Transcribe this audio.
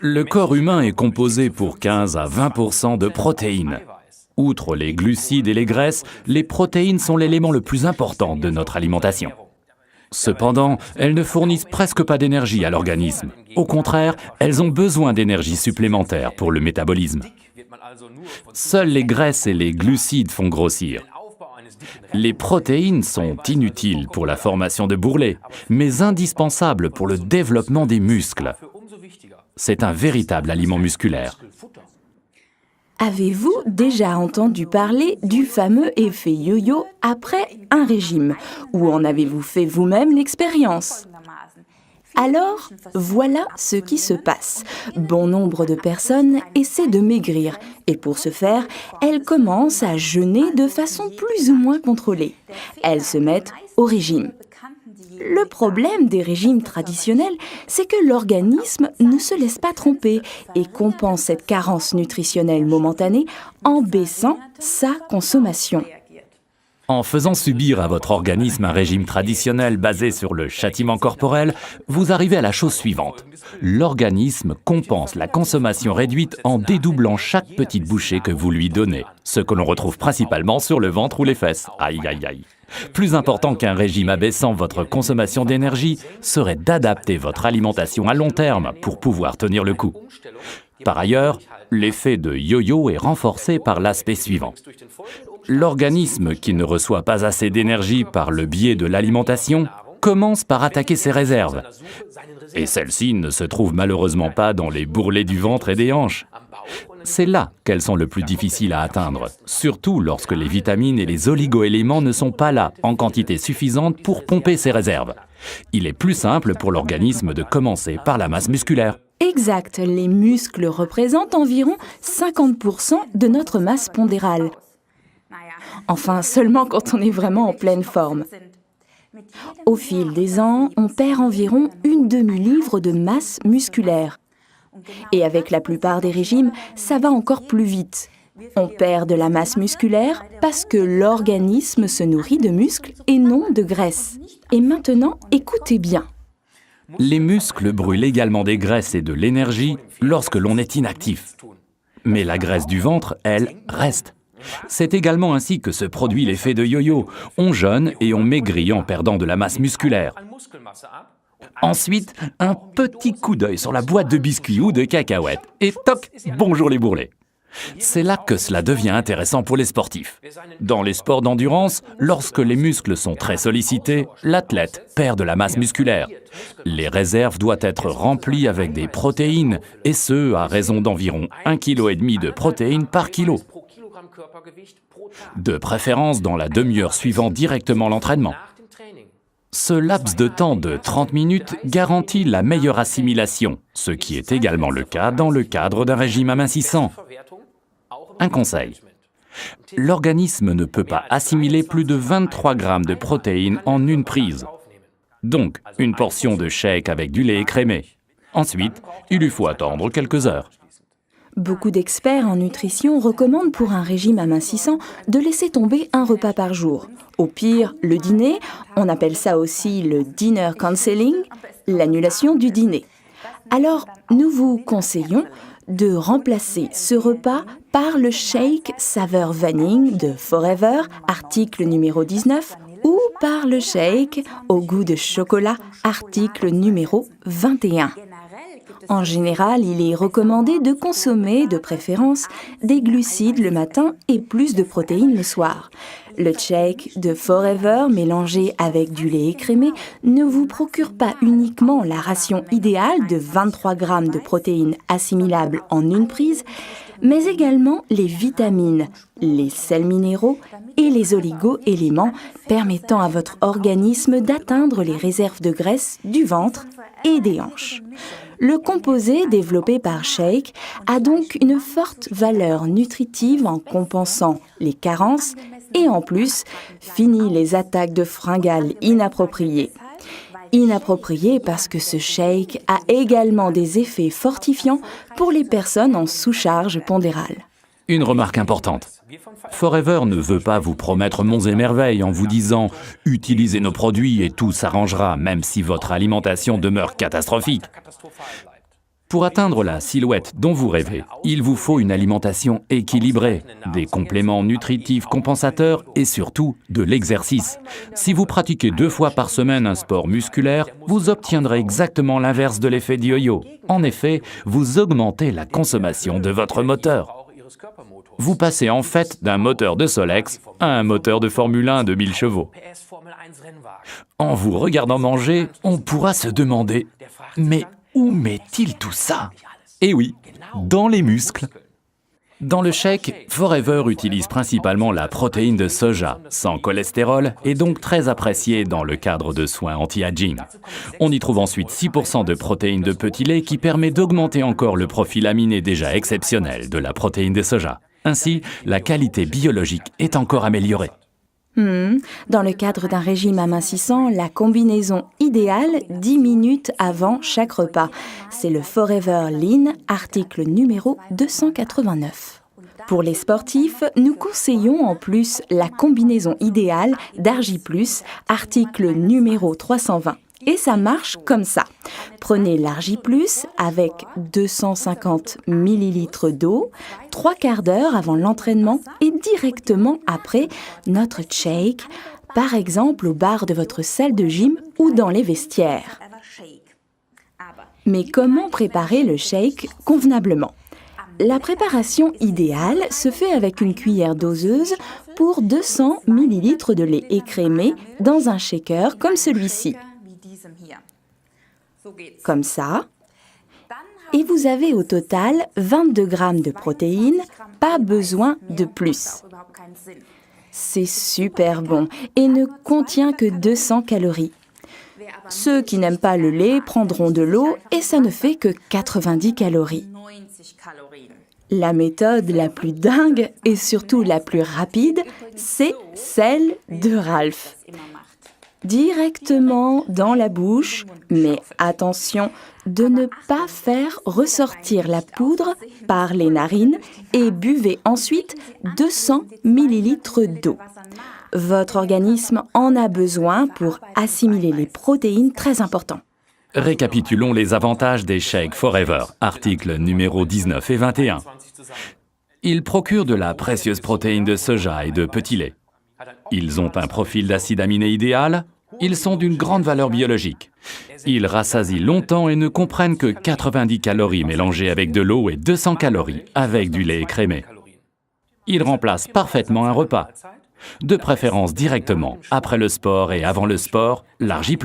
Le corps humain est composé pour 15 à 20% de protéines. Outre les glucides et les graisses, les protéines sont l'élément le plus important de notre alimentation. Cependant, elles ne fournissent presque pas d'énergie à l'organisme. Au contraire, elles ont besoin d'énergie supplémentaire pour le métabolisme. Seules les graisses et les glucides font grossir. Les protéines sont inutiles pour la formation de bourrelets, mais indispensables pour le développement des muscles. C'est un véritable aliment musculaire. Avez-vous déjà entendu parler du fameux effet yo-yo après un régime? Ou en avez-vous fait vous-même l'expérience? Alors, voilà ce qui se passe. Bon nombre de personnes essaient de maigrir et pour ce faire, elles commencent à jeûner de façon plus ou moins contrôlée. Elles se mettent au régime. Le problème des régimes traditionnels, c'est que l'organisme ne se laisse pas tromper et compense cette carence nutritionnelle momentanée en baissant sa consommation. En faisant subir à votre organisme un régime traditionnel basé sur le châtiment corporel, vous arrivez à la chose suivante. L'organisme compense la consommation réduite en dédoublant chaque petite bouchée que vous lui donnez, ce que l'on retrouve principalement sur le ventre ou les fesses. Aïe aïe aïe. Plus important qu'un régime abaissant votre consommation d'énergie serait d'adapter votre alimentation à long terme pour pouvoir tenir le coup. Par ailleurs, l'effet de yo-yo est renforcé par l'aspect suivant. L'organisme qui ne reçoit pas assez d'énergie par le biais de l'alimentation commence par attaquer ses réserves. Et celles-ci ne se trouvent malheureusement pas dans les bourrelets du ventre et des hanches. C'est là qu'elles sont le plus difficiles à atteindre, surtout lorsque les vitamines et les oligo-éléments ne sont pas là en quantité suffisante pour pomper ces réserves. Il est plus simple pour l'organisme de commencer par la masse musculaire. Exact, les muscles représentent environ 50% de notre masse pondérale. Enfin, seulement quand on est vraiment en pleine forme. Au fil des ans, on perd environ une demi-livre de masse musculaire. Et avec la plupart des régimes, ça va encore plus vite. On perd de la masse musculaire parce que l'organisme se nourrit de muscles et non de graisse. Et maintenant, écoutez bien. Les muscles brûlent également des graisses et de l'énergie lorsque l'on est inactif. Mais la graisse du ventre, elle, reste. C'est également ainsi que se produit l'effet de yo-yo. On jeûne et on maigrit en perdant de la masse musculaire. Ensuite, un petit coup d'œil sur la boîte de biscuits ou de cacahuètes. Et toc, bonjour les bourrelets. C'est là que cela devient intéressant pour les sportifs. Dans les sports d'endurance, lorsque les muscles sont très sollicités, l'athlète perd de la masse musculaire. Les réserves doivent être remplies avec des protéines, et ce, à raison d'environ 1,5 kg de protéines par kilo. De préférence dans la demi-heure suivant directement l'entraînement. Ce laps de temps de 30 minutes garantit la meilleure assimilation, ce qui est également le cas dans le cadre d'un régime amincissant. Un conseil. L'organisme ne peut pas assimiler plus de 23 grammes de protéines en une prise. Donc, une portion de shake avec du lait écrémé. Ensuite, il lui faut attendre quelques heures. Beaucoup d'experts en nutrition recommandent pour un régime amincissant de laisser tomber un repas par jour. Au pire, le dîner, on appelle ça aussi le dinner cancelling, l'annulation du dîner. Alors, nous vous conseillons de remplacer ce repas par le shake saveur vanille de Forever, article numéro 19, ou par le shake au goût de chocolat, article numéro 21. En général, il est recommandé de consommer, de préférence, des glucides le matin et plus de protéines le soir. Le shake de Forever mélangé avec du lait écrémé ne vous procure pas uniquement la ration idéale de 23 grammes de protéines assimilables en une prise, mais également les vitamines, les sels minéraux et les oligo-éléments permettant à votre organisme d'atteindre les réserves de graisse du ventre et des hanches. Le composé développé par Shake a donc une forte valeur nutritive en compensant les carences et en plus finit les attaques de fringales inappropriées. Inappropriées parce que ce shake a également des effets fortifiants pour les personnes en sous-charge pondérale. Une remarque importante. Forever ne veut pas vous promettre monts et merveilles en vous disant « utilisez nos produits et tout s'arrangera, même si votre alimentation demeure catastrophique ». Pour atteindre la silhouette dont vous rêvez, il vous faut une alimentation équilibrée, des compléments nutritifs compensateurs et surtout de l'exercice. Si vous pratiquez 2 fois par semaine un sport musculaire, vous obtiendrez exactement l'inverse de l'effet du yo-yo. En effet, vous augmentez la consommation de votre moteur. Vous passez en fait d'un moteur de Solex à un moteur de Formule 1 de 1000 chevaux. En vous regardant manger, on pourra se demander « Mais où met-il tout ça ?» Eh oui, dans les muscles. Dans le shake, Forever utilise principalement la protéine de soja, sans cholestérol et donc très appréciée dans le cadre de soins anti-aging. On y trouve ensuite 6% de protéines de petit lait qui permet d'augmenter encore le profil aminé déjà exceptionnel de la protéine de soja. Ainsi, la qualité biologique est encore améliorée. Dans le cadre d'un régime amincissant, la combinaison idéale 10 minutes avant chaque repas. C'est le Forever Lean, article numéro 289. Pour les sportifs, nous conseillons en plus la combinaison idéale d'Argi+, article numéro 320. Et ça marche comme ça. Prenez l'Argi+ avec 250 ml d'eau, 3/4 d'heure avant l'entraînement et directement après notre shake, par exemple au bar de votre salle de gym ou dans les vestiaires. Mais comment préparer le shake convenablement ? La préparation idéale se fait avec une cuillère doseuse pour 200 ml de lait écrémé dans un shaker comme celui-ci. Comme ça. Et vous avez au total 22 grammes de protéines, pas besoin de plus. C'est super bon et ne contient que 200 calories. Ceux qui n'aiment pas le lait prendront de l'eau et ça ne fait que 90 calories. La méthode la plus dingue et surtout la plus rapide, c'est celle de Ralph. Directement dans la bouche, mais attention de ne pas faire ressortir la poudre par les narines et buvez ensuite 200 ml d'eau. Votre organisme en a besoin pour assimiler les protéines très importantes. Récapitulons les avantages des shakes Forever, articles numéro 19 et 21. Ils procurent de la précieuse protéine de soja et de petit lait. Ils ont un profil d'acide aminé idéal. Ils sont d'une grande valeur biologique. Ils rassasient longtemps et ne comprennent que 90 calories mélangées avec de l'eau et 200 calories avec du lait écrémé. Ils remplacent parfaitement un repas. De préférence directement après le sport et avant le sport, l'Argi+.